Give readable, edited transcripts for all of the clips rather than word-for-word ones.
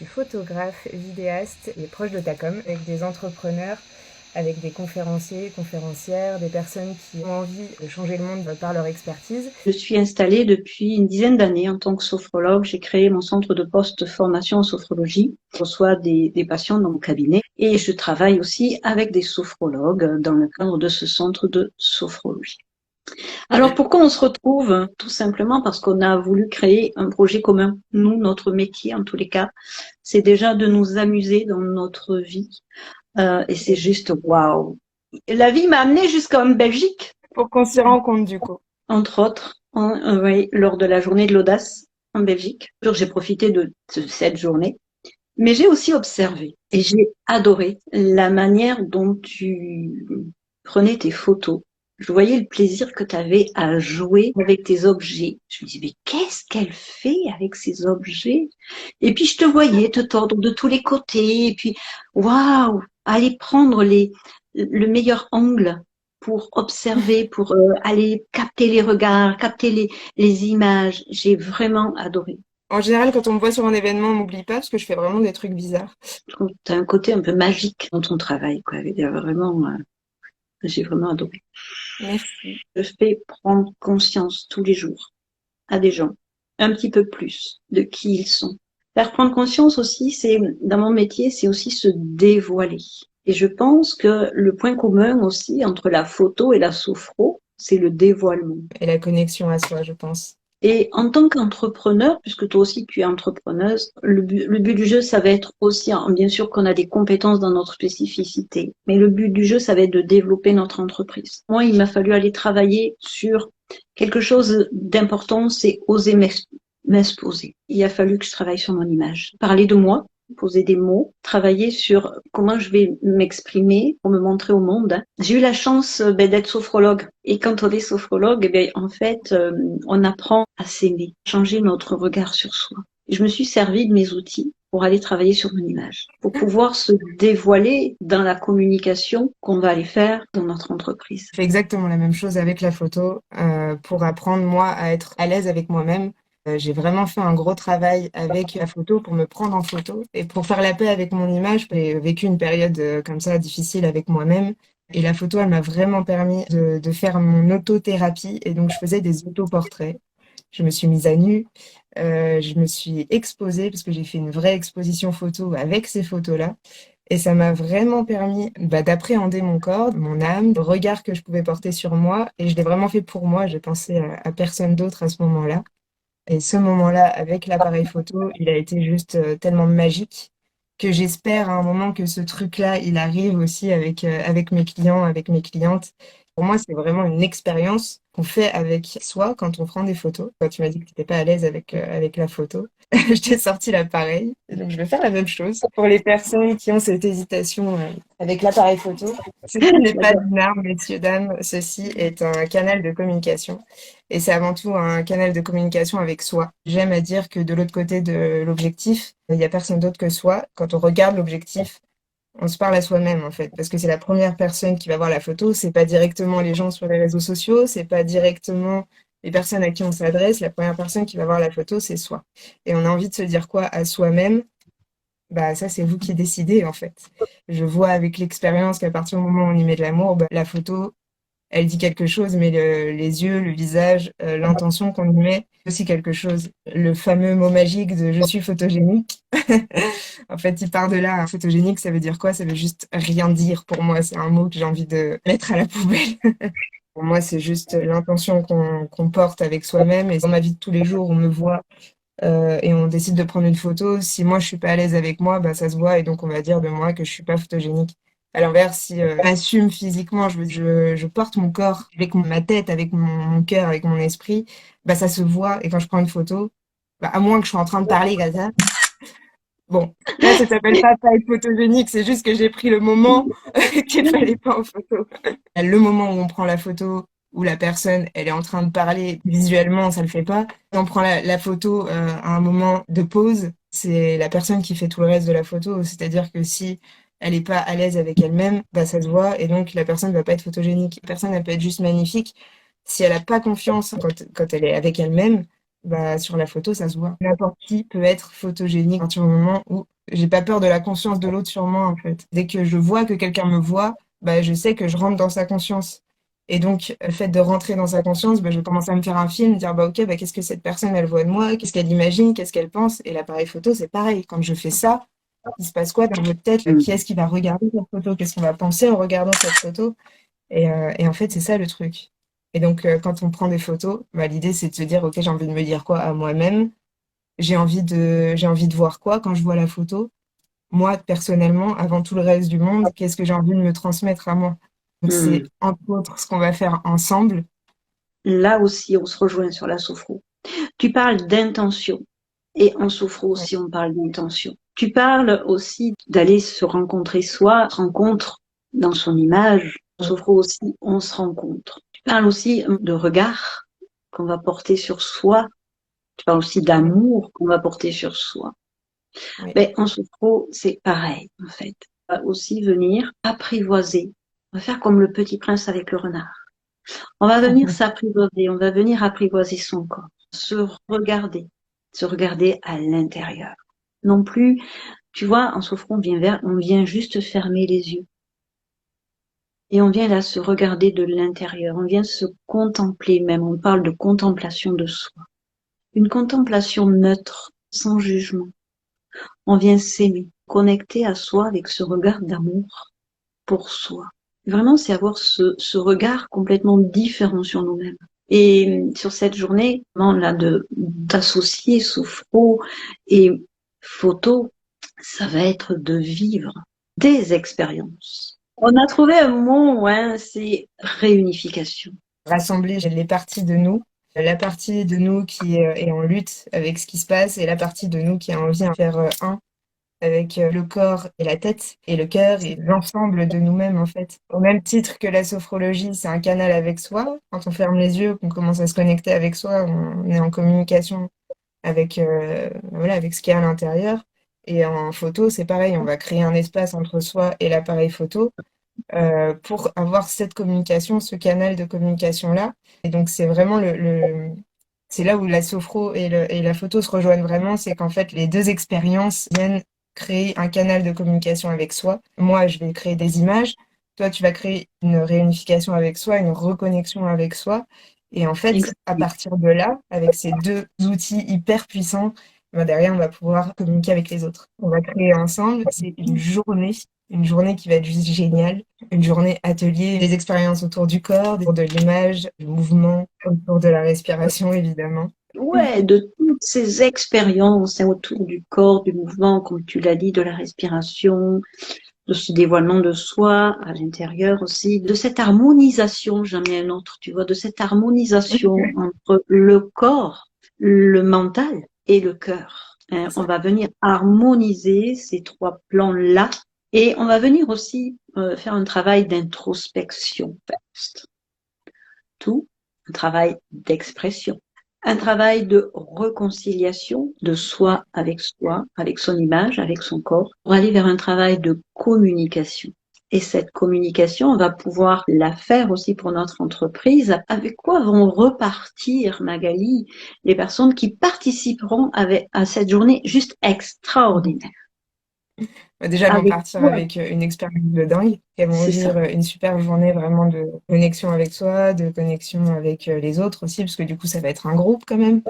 suis photographe, vidéaste et proche de ta com, avec des entrepreneurs, avec des conférenciers, conférencières, des personnes qui ont envie de changer le monde par leur expertise. Je suis installée depuis une dizaine d'années en tant que sophrologue. J'ai créé mon centre de post-formation en sophrologie. Je reçois des patients dans mon cabinet et je travaille aussi avec des sophrologues dans le cadre de ce centre de sophrologie. Alors pourquoi on se retrouve? Tout simplement parce qu'on a voulu créer un projet commun. Nous, notre métier en tous les cas, c'est déjà de nous amuser dans notre vie. Et c'est juste waouh. La vie m'a amenée jusqu'en Belgique, Pour qu'on s'y rende compte du coup. entre autres, oui, lors de la journée de l'audace en Belgique. J'ai profité de cette journée, mais j'ai aussi observé et j'ai adoré la manière dont tu prenais tes photos. Je voyais le plaisir que tu avais à jouer avec tes objets. Je me disais, mais qu'est-ce qu'elle fait avec ces objets? Et puis je te voyais te tordre de tous les côtés, et puis waouh, aller prendre le meilleur angle pour observer, pour aller capter les regards, capter les images. J'ai vraiment adoré. En général, quand on me voit sur un événement, on m'oublie pas parce que je fais vraiment des trucs bizarres. Je trouve que tu as un côté un peu magique dans ton travail, quoi. Il y a vraiment, j'ai vraiment adoré. Merci. Je fais prendre conscience tous les jours à des gens, un petit peu plus de qui ils sont. Faire prendre conscience aussi, c'est, dans mon métier, c'est aussi se dévoiler. Et je pense que le point commun aussi entre la photo et la sophro, c'est le dévoilement. Et la connexion à soi, je pense. Et en tant qu'entrepreneur, puisque toi aussi tu es entrepreneuse, le but du jeu, ça va être aussi, bien sûr qu'on a des compétences dans notre spécificité, mais le but du jeu, ça va être de développer notre entreprise. Moi, il m'a fallu aller travailler sur quelque chose d'important, c'est oser m'exposer. Il a fallu que je travaille sur mon image, parler de moi, poser des mots, travailler sur comment je vais m'exprimer pour me montrer au monde. J'ai eu la chance d'être sophrologue. Et quand on est sophrologue, en fait, on apprend à s'aimer, changer notre regard sur soi. Et je me suis servi de mes outils pour aller travailler sur mon image, pour pouvoir se dévoiler dans la communication qu'on va aller faire dans notre entreprise. Je fais exactement la même chose avec la photo pour apprendre, moi, à être à l'aise avec moi-même. J'ai vraiment fait un gros travail avec la photo pour me prendre en photo et pour faire la paix avec mon image. J'ai vécu une période comme ça difficile avec moi-même. Et la photo, elle m'a vraiment permis de faire mon autothérapie. Et donc, je faisais des autoportraits. Je me suis mise à nu. Je me suis exposée parce que j'ai fait une vraie exposition photo avec ces photos-là. Et ça m'a vraiment permis d'appréhender mon corps, mon âme, le regard que je pouvais porter sur moi. Et je l'ai vraiment fait pour moi. J'ai pensé à personne d'autre à ce moment-là. Et ce moment-là, avec l'appareil photo, il a été juste tellement magique que j'espère à un moment que ce truc-là, il arrive aussi avec mes clients, avec mes clientes. Pour moi, c'est vraiment une expérience qu'on fait avec soi quand on prend des photos. Quand tu m'as dit que tu n'étais pas à l'aise avec la photo, je t'ai sorti l'appareil. Et donc, je vais faire la même chose pour les personnes qui ont cette hésitation avec l'appareil photo. Ceci n'est pas une arme, messieurs, dames. Ceci est un canal de communication. Et c'est avant tout un canal de communication avec soi. J'aime à dire que de l'autre côté de l'objectif, il n'y a personne d'autre que soi. Quand on regarde l'objectif, on se parle à soi-même en fait, parce que c'est la première personne qui va voir la photo. C'est pas directement les gens sur les réseaux sociaux, c'est pas directement les personnes à qui on s'adresse. La première personne qui va voir la photo, c'est soi. Et on a envie de se dire quoi à soi-même? Bah ça, c'est vous qui décidez en fait. Je vois avec l'expérience qu'à partir du moment où on y met de l'amour, la photo, elle dit quelque chose, mais les yeux, le visage, l'intention qu'on y met, c'est aussi quelque chose. Le fameux mot magique de je suis photogénique. En fait, il part de là. Photogénique, ça veut dire quoi? Ça veut juste rien dire pour moi. C'est un mot que j'ai envie de mettre à la poubelle. Pour moi, c'est juste l'intention qu'on porte avec soi-même. Et dans ma vie de tous les jours, on me voit et on décide de prendre une photo. Si moi, je suis pas à l'aise avec moi, bah, ça se voit. Et donc, on va dire de moi que je suis pas photogénique. À l'inverse, si je m'assume physiquement, je porte mon corps avec ma tête, avec mon cœur, avec mon esprit, bah, ça se voit. Et quand je prends une photo, bah, à moins que je sois en train de parler comme ça, bon, là, ça s'appelle pas être photogénique, c'est juste que j'ai pris le moment qu'il fallait pas en photo. Le moment où on prend la photo, où la personne, elle est en train de parler visuellement, ça le fait pas. On prend la photo à un moment de pause, c'est la personne qui fait tout le reste de la photo. C'est-à-dire que si elle est pas à l'aise avec elle-même, bah ça se voit et donc la personne va pas être photogénique. La personne, elle peut être juste magnifique. Si elle a pas confiance quand elle est avec elle-même, bah, sur la photo, ça se voit. N'importe qui peut être photogénique à partir du moment où j'ai pas peur de la conscience de l'autre sur moi, en fait. Dès que je vois que quelqu'un me voit, bah, je sais que je rentre dans sa conscience. Et donc, le fait de rentrer dans sa conscience, bah, je commence à me faire un film, dire, bah, ok, bah, qu'est-ce que cette personne, elle voit de moi? Qu'est-ce qu'elle imagine? Qu'est-ce qu'elle pense? Et l'appareil photo, c'est pareil. Quand je fais ça, il se passe quoi dans votre tête? Qui est-ce qui va regarder cette photo? Qu'est-ce qu'on va penser en regardant cette photo? Et en fait, c'est ça le truc. Et donc, quand on prend des photos, bah, l'idée, c'est de se dire, OK, j'ai envie de me dire quoi à moi-même? J'ai envie de voir quoi quand je vois la photo? Moi, personnellement, avant tout le reste du monde, qu'est-ce que j'ai envie de me transmettre à moi? Donc, c'est Hmm. entre autres ce qu'on va faire ensemble. Là aussi, on se rejoint sur la sophro. Tu parles d'intention. Et en sophro Ouais. aussi, on parle d'intention. Tu parles aussi d'aller se rencontrer soi, se rencontre dans son image. En sophro aussi, on se rencontre. Tu parles aussi de regard qu'on va porter sur soi. Tu parles aussi Ouais. d'amour qu'on va porter sur soi. Ouais. Mais en sophro, c'est pareil, en fait. On va aussi venir apprivoiser. On va faire comme le petit prince avec le renard. On va venir s'apprivoiser, on va venir apprivoiser son corps, se regarder à l'intérieur. Non plus, tu vois, en souffrant, on vient juste fermer les yeux. Et on vient là se regarder de l'intérieur, on vient se contempler même, on parle de contemplation de soi. Une contemplation neutre, sans jugement. On vient s'aimer, connecter à soi avec ce regard d'amour pour soi. Vraiment, c'est avoir ce regard complètement différent sur nous-mêmes. Et sur cette journée, là, d'associer sophro et photo, ça va être de vivre des expériences. On a trouvé un mot, hein, c'est réunification. Rassembler les parties de nous, la partie de nous qui est en lutte avec ce qui se passe et la partie de nous qui a envie de faire un avec le corps et la tête et le cœur et l'ensemble de nous-mêmes en fait. Au même titre que la sophrologie, c'est un canal avec soi. Quand on ferme les yeux, qu'on commence à se connecter avec soi, on est en communication avec, voilà, avec ce qu'il y a à l'intérieur. Et en photo, c'est pareil, on va créer un espace entre soi et l'appareil photo pour avoir cette communication, ce canal de communication-là. Et donc, c'est vraiment c'est là où la sophro et la photo se rejoignent vraiment, c'est qu'en fait, les deux expériences viennent créer un canal de communication avec soi. Moi, je vais créer des images. Toi, tu vas créer une réunification avec soi, une reconnexion avec soi. Et en fait, à Exactement. partir de là, avec ces deux outils hyper puissants, ben derrière, on va pouvoir communiquer avec les autres. On va créer ensemble. C'est une journée qui va être juste géniale. Une journée atelier, des expériences autour du corps, autour de l'image, du mouvement, autour de la respiration, évidemment. Ouais, de toutes ces expériences hein, autour du corps, du mouvement, comme tu l'as dit, de la respiration, de ce dévoilement de soi à l'intérieur aussi, de cette harmonisation, j'en ai un autre, tu vois, de cette harmonisation entre le corps, le mental et le cœur. Hein, on va venir harmoniser ces trois plans-là et on va venir aussi faire un travail d'introspection, tout un travail d'expression. Un travail de réconciliation de soi, avec son image, avec son corps, pour aller vers un travail de communication. Et cette communication, on va pouvoir la faire aussi pour notre entreprise. Avec quoi vont repartir, Magali, les personnes qui participeront à cette journée juste extraordinaire? Bah, déjà, elles vont Avec partir quoi? avec une expérience de dingue. Elles vont C'est ça. vivre une super journée vraiment de connexion avec soi, de connexion avec les autres aussi, parce que du coup, ça va être un groupe quand même.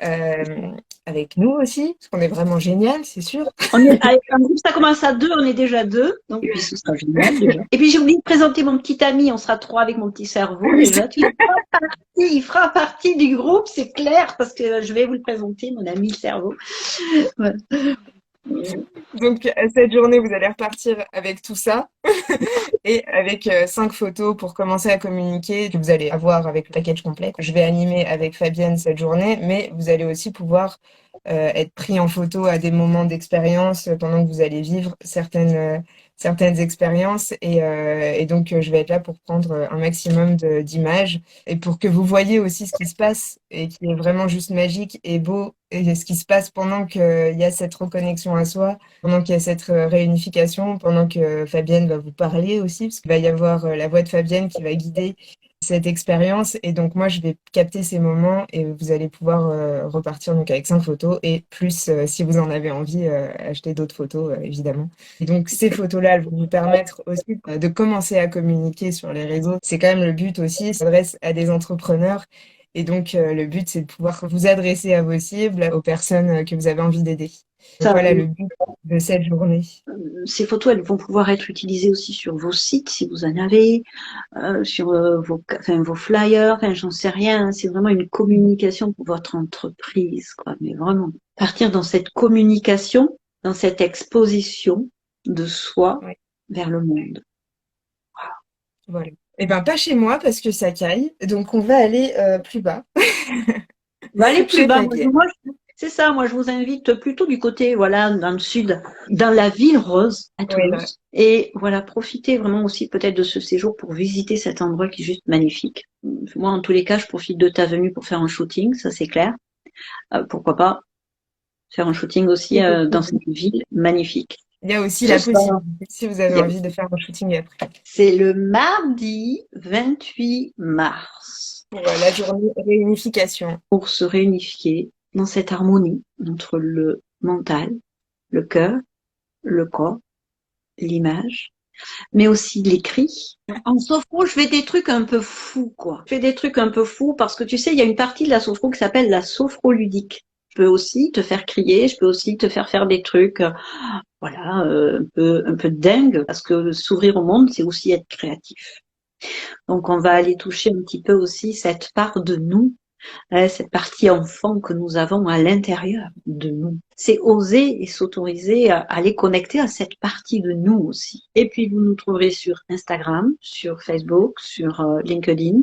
Euh, Avec nous aussi, parce qu'on est vraiment génial, c'est sûr. Avec un groupe, ça commence à deux, on est déjà deux, donc puis ce sera génial déjà. Et puis j'ai oublié de présenter mon petit ami, on sera trois avec mon petit cerveau Oui, déjà. Il fera partie du groupe, c'est clair, parce que je vais vous le présenter, mon ami le cerveau. Ouais. donc, cette journée, vous allez repartir avec tout ça et avec 5 photos pour commencer à communiquer que vous allez avoir avec le package complet. Je vais animer avec Fabienne cette journée, mais vous allez aussi pouvoir être pris en photo à des moments d'expérience pendant que vous allez vivre certaines expériences. Et donc, je vais être là pour prendre un maximum d'images et pour que vous voyez aussi ce qui se passe et qui est vraiment juste magique et beau et ce qui se passe pendant qu'il y a cette reconnexion à soi, pendant qu'il y a cette réunification, pendant que Fabienne va vous parler aussi, parce qu'il va y avoir la voix de Fabienne qui va guider cette expérience. Et donc, moi, je vais capter ces moments et vous allez pouvoir repartir donc avec 5 photos et plus, si vous en avez envie, acheter d'autres photos, évidemment. Et donc, ces photos-là, elles vont vous permettre aussi de commencer à communiquer sur les réseaux. C'est quand même le but aussi, ça s'adresse à des entrepreneurs. Et donc, le but, c'est de pouvoir vous adresser à vos cibles, aux personnes que vous avez envie d'aider. Donc, Ça, voilà le but de cette journée. ces photos, elles vont pouvoir être utilisées aussi sur vos sites, si vous en avez, sur vos flyers, enfin, j'en sais rien. C'est vraiment une communication pour votre entreprise, quoi. Mais vraiment, partir dans cette communication, dans cette exposition de soi Ouais, vers le monde. voilà. Eh ben, pas chez moi parce que ça caille. Donc, on va aller plus bas. On va aller plus Chez bas. Paquet. C'est ça. Moi, je vous invite plutôt du côté, voilà, dans le sud, dans la ville rose à Ouais, là. Toulouse. Et voilà, profitez vraiment aussi peut-être de ce séjour pour visiter cet endroit qui est juste magnifique. Moi, en tous les cas, je profite de ta venue pour faire un shooting, ça c'est clair. Pourquoi pas faire un shooting aussi dans cette ville magnifique. Il y a aussi Ce la soir, possibilité, si vous avez il y a- envie de faire un shooting après, c'est le mardi 28 mars pour la journée réunification. pour se réunifier dans cette harmonie entre le mental, le cœur, le corps, l'image, mais aussi l'écrit. En sophro, je fais des trucs un peu fous, quoi. Je fais des trucs un peu fous parce que tu sais, il y a une partie de la sophro qui s'appelle la sophroludique. Je peux aussi te faire crier, je peux aussi te faire faire des trucs, voilà, un peu dingue, parce que s'ouvrir au monde, c'est aussi être créatif. Donc, on va aller toucher un petit peu aussi cette part de nous, cette partie enfant que nous avons à l'intérieur de nous. C'est oser et s'autoriser à aller connecter à cette partie de nous aussi. Et puis vous nous trouverez sur Instagram, sur Facebook, sur LinkedIn.